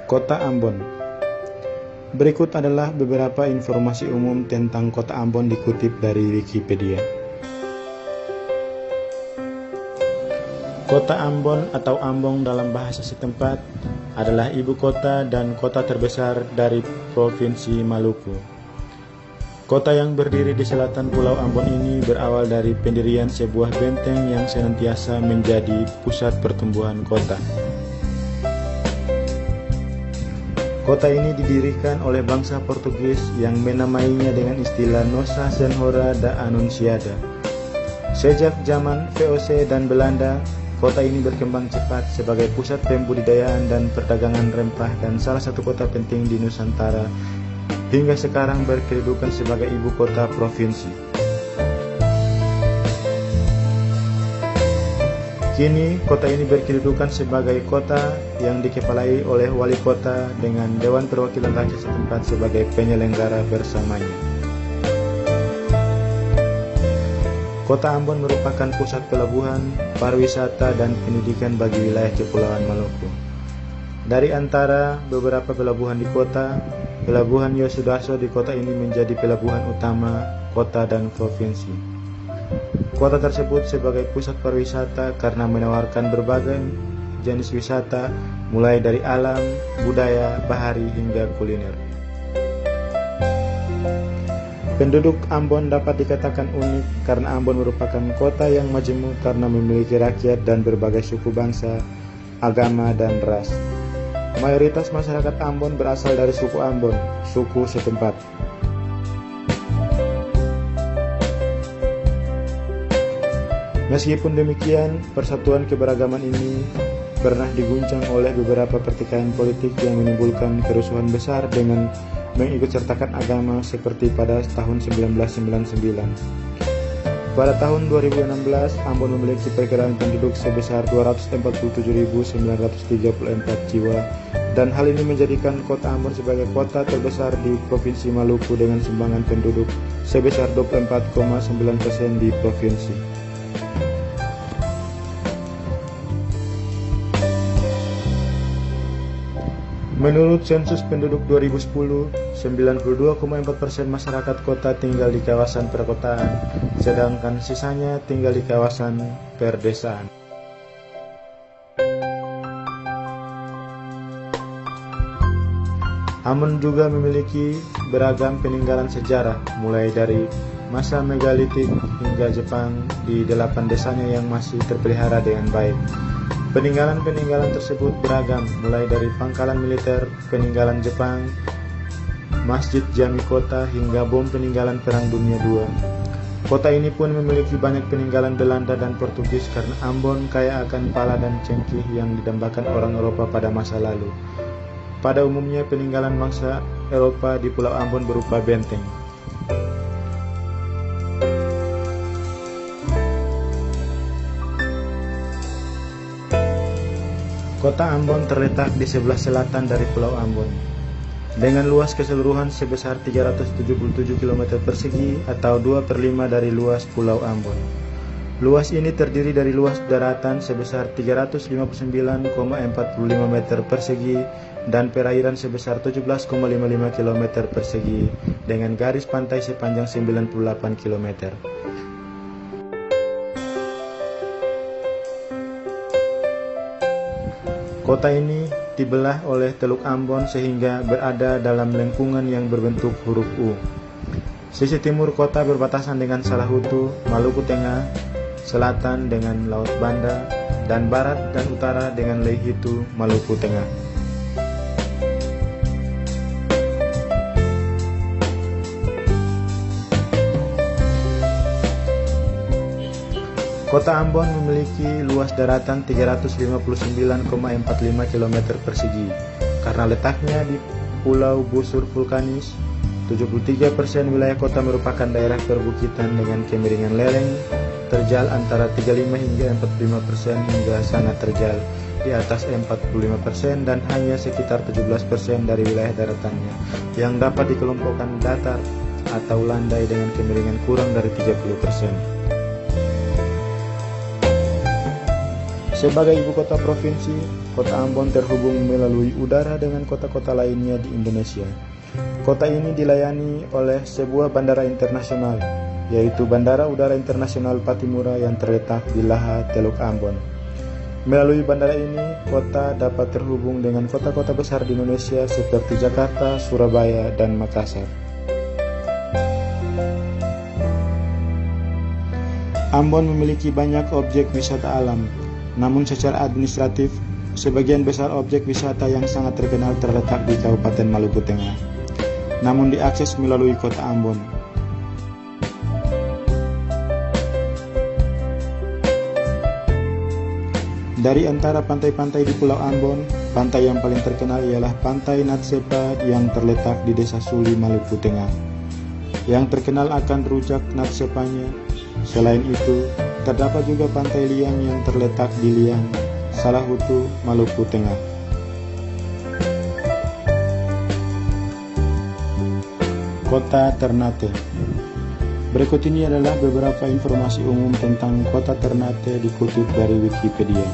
Kota Ambon. Berikut adalah beberapa informasi umum tentang Kota Ambon dikutip dari Wikipedia. Kota Ambon atau Ambong dalam bahasa setempat adalah ibu kota dan kota terbesar dari Provinsi Maluku. Kota yang berdiri di selatan Pulau Ambon ini berawal dari pendirian sebuah benteng yang senantiasa menjadi pusat pertumbuhan kota. Kota ini didirikan oleh bangsa Portugis yang menamainya dengan istilah Nossa Senhora da Anunciada. Sejak zaman VOC dan Belanda, kota ini berkembang cepat sebagai pusat pembudidayaan dan perdagangan rempah dan salah satu kota penting di Nusantara, hingga sekarang berkedudukan sebagai ibu kota provinsi. Kini, kota ini berkedudukan sebagai kota yang dikepalai oleh wali kota dengan Dewan Perwakilan Rakyat setempat sebagai penyelenggara bersamanya. Kota Ambon merupakan pusat pelabuhan, pariwisata, dan pendidikan bagi wilayah Kepulauan Maluku. Dari antara beberapa pelabuhan di kota, Pelabuhan Yosudarso di kota ini menjadi pelabuhan utama kota dan provinsi. Kota tersebut sebagai pusat pariwisata karena menawarkan berbagai jenis wisata, mulai dari alam, budaya, bahari, hingga kuliner. Penduduk Ambon dapat dikatakan unik karena Ambon merupakan kota yang majemuk karena memiliki rakyat dan berbagai suku bangsa, agama, dan ras. Mayoritas masyarakat Ambon berasal dari suku Ambon, suku setempat. Meskipun demikian, persatuan keberagaman ini pernah diguncang oleh beberapa pertikaian politik yang menimbulkan kerusuhan besar dengan mengikutsertakan agama seperti pada tahun 1999. Pada tahun 2016, Ambon memiliki perkiraan penduduk sebesar 247.934 jiwa, dan hal ini menjadikan kota Ambon sebagai kota terbesar di Provinsi Maluku dengan sumbangan penduduk sebesar 24,9% di provinsi. Menurut sensus penduduk 2010, 92,4% masyarakat kota tinggal di kawasan perkotaan, sedangkan sisanya tinggal di kawasan perdesaan. Ambon juga memiliki beragam peninggalan sejarah, mulai dari masa megalitik hingga Jepang di 8 desanya yang masih terpelihara dengan baik. Peninggalan-peninggalan tersebut beragam, mulai dari pangkalan militer, peninggalan Jepang, masjid jami kota, hingga bom peninggalan Perang Dunia II. Kota ini pun memiliki banyak peninggalan Belanda dan Portugis karena Ambon kaya akan pala dan cengkih yang didambakan orang Eropa pada masa lalu. Pada umumnya peninggalan bangsa Eropa di Pulau Ambon berupa benteng. Kota Ambon terletak di sebelah selatan dari Pulau Ambon, dengan luas keseluruhan sebesar 377 km persegi atau 2/5 dari luas Pulau Ambon. Luas ini terdiri dari luas daratan sebesar 359,45 meter persegi dan perairan sebesar 17,55 km persegi dengan garis pantai sepanjang 98 km. Kota ini dibelah oleh Teluk Ambon sehingga berada dalam lengkungan yang berbentuk huruf U. Sisi timur kota berbatasan dengan Salahutu, Maluku Tengah, selatan dengan Laut Banda, dan barat dan utara dengan Leihitu, Maluku Tengah. Kota Ambon memiliki luas daratan 359,45 km persegi. Karena letaknya di Pulau Busur Vulkanis, 73% wilayah kota merupakan daerah perbukitan dengan kemiringan lereng terjal antara 35 hingga 45% hingga sangat terjal di atas 45% dan hanya sekitar 17% dari wilayah daratannya yang dapat dikelompokkan datar atau landai dengan kemiringan kurang dari 30%. Sebagai ibu kota provinsi, kota Ambon terhubung melalui udara dengan kota-kota lainnya di Indonesia. Kota ini dilayani oleh sebuah bandara internasional, yaitu Bandara Udara Internasional Patimura yang terletak di Laha, Teluk Ambon. Melalui bandara ini, kota dapat terhubung dengan kota-kota besar di Indonesia seperti Jakarta, Surabaya, dan Makassar. Ambon memiliki banyak objek wisata alam, namun secara administratif, sebagian besar objek wisata yang sangat terkenal terletak di Kabupaten Maluku Tengah, namun diakses melalui kota Ambon. Dari antara pantai-pantai di Pulau Ambon, pantai yang paling terkenal ialah Pantai Natsepa yang terletak di Desa Suli, Maluku Tengah, yang terkenal akan rujak Natsepanya. Selain itu, terdapat juga Pantai Liang yang terletak di Liang, Salahutu, Maluku Tengah. Kota Ternate. Berikut ini adalah beberapa informasi umum tentang Kota Ternate dikutip dari Wikipedia.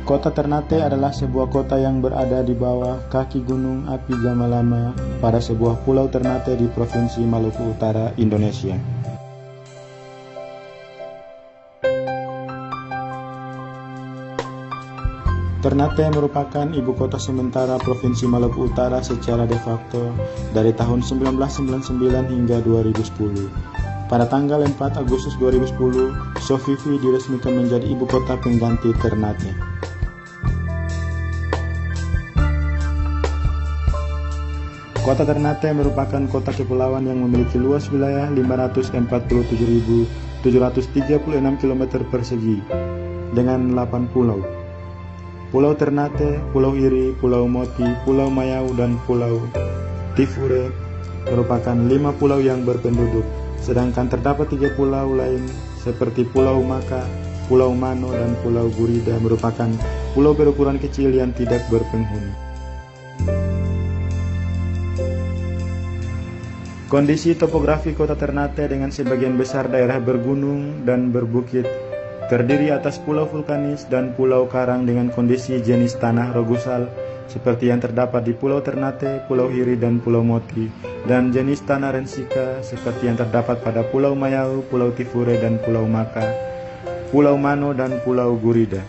Kota Ternate adalah sebuah kota yang berada di bawah kaki Gunung Api Gamalama pada sebuah pulau Ternate di Provinsi Maluku Utara, Indonesia. Ternate merupakan ibu kota sementara Provinsi Maluku Utara secara de facto dari tahun 1999 hingga 2010. Pada tanggal 4 Agustus 2010, Sofifi diresmikan menjadi ibu kota pengganti Ternate. Kota Ternate merupakan kota kepulauan yang memiliki luas wilayah 547.736 km persegi dengan 8 pulau. Pulau Ternate, Pulau Iri, Pulau Moti, Pulau Mayau, dan Pulau Tifure merupakan 5 pulau yang berpenduduk, sedangkan terdapat 3 pulau lain seperti Pulau Maka, Pulau Mano, dan Pulau Gurida merupakan pulau berukuran kecil yang tidak berpenghuni. Kondisi topografi kota Ternate dengan sebagian besar daerah bergunung dan berbukit, terdiri atas pulau vulkanis dan pulau karang dengan kondisi jenis tanah rogusal seperti yang terdapat di Pulau Ternate, Pulau Iri, dan Pulau Moti, dan jenis tanah rensika seperti yang terdapat pada Pulau Mayau, Pulau Tifure, dan Pulau Maka, Pulau Mano, dan Pulau Gurida.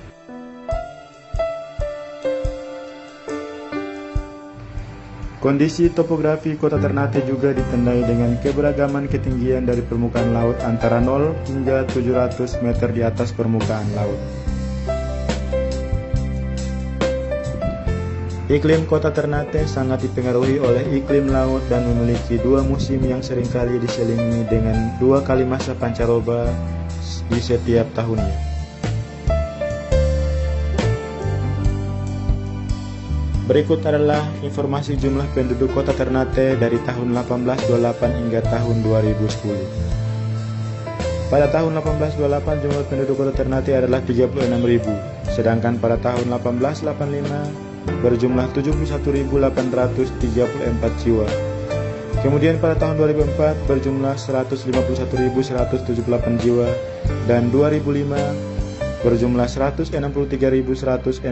Kondisi topografi kota Ternate juga ditandai dengan keberagaman ketinggian dari permukaan laut antara 0 hingga 700 meter di atas permukaan laut. Iklim kota Ternate sangat dipengaruhi oleh iklim laut dan memiliki 2 musim yang seringkali diselingi dengan 2 kali masa pancaroba di setiap tahunnya. Berikut adalah informasi jumlah penduduk kota Ternate dari tahun 1828 hingga tahun 2010. Pada tahun 1828 jumlah penduduk kota Ternate adalah 36.000, sedangkan pada tahun 1885 berjumlah 71.834 jiwa. Kemudian pada tahun 2004 berjumlah 151.178 jiwa, dan 2005 berjumlah 163.166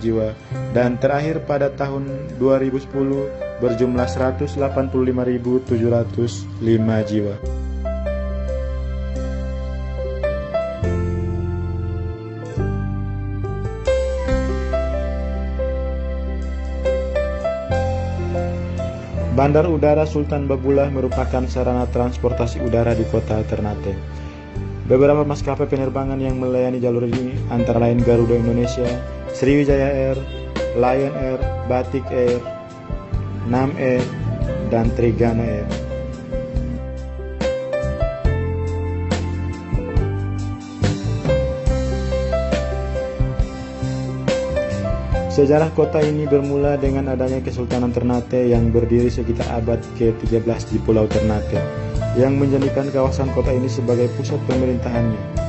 jiwa, dan terakhir pada tahun 2010 berjumlah 185.705 jiwa. Bandar Udara Sultan Babulah merupakan sarana transportasi udara di kota Ternate. Beberapa maskapai penerbangan yang melayani jalur ini antara lain Garuda Indonesia, Sriwijaya Air, Lion Air, Batik Air, Nam Air, dan Trigana Air. Sejarah kota ini bermula dengan adanya Kesultanan Ternate yang berdiri sekitar abad ke-13 di Pulau Ternate, yang menjadikan kawasan kota ini sebagai pusat pemerintahannya.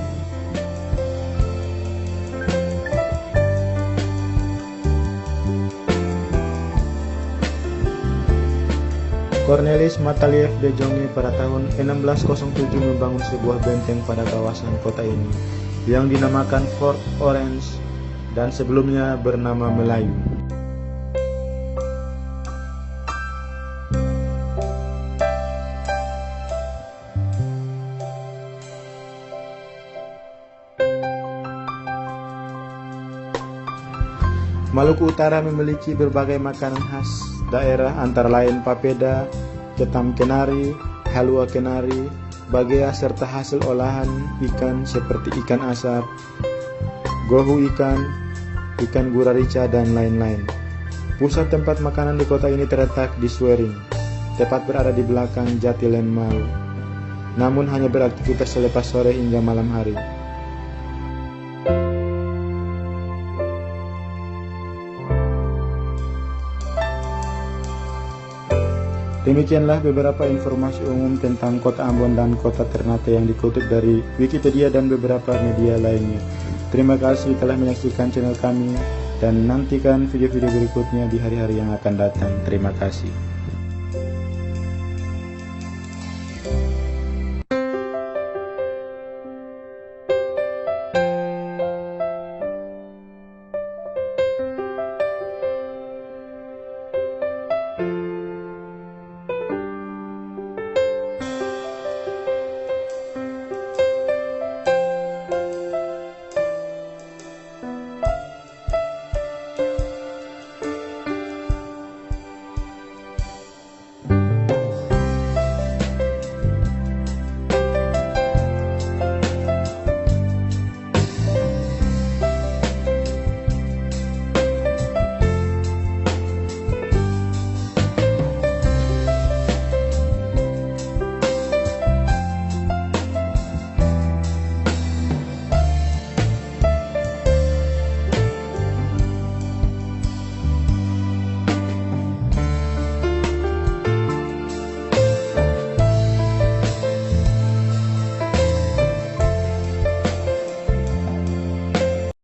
Cornelis Mataliev de Jonge pada tahun 1607 membangun sebuah benteng pada kawasan kota ini yang dinamakan Fort Orange dan sebelumnya bernama Melayu. Maluku Utara memiliki berbagai makanan khas daerah antara lain papeda, ketam kenari, halua kenari, bagea serta hasil olahan ikan seperti ikan asap, gohu ikan, ikan gurarica dan lain-lain. Pusat tempat makanan di kota ini terletak di Swering, tepat berada di belakang Jatiland Mall, namun hanya beraktivitas selepas sore hingga malam hari. Demikianlah beberapa informasi umum tentang Kota Ambon dan Kota Ternate yang dikutip dari Wikipedia dan beberapa media lainnya. Terima kasih telah menyaksikan channel kami dan nantikan video-video berikutnya di hari-hari yang akan datang. Terima kasih.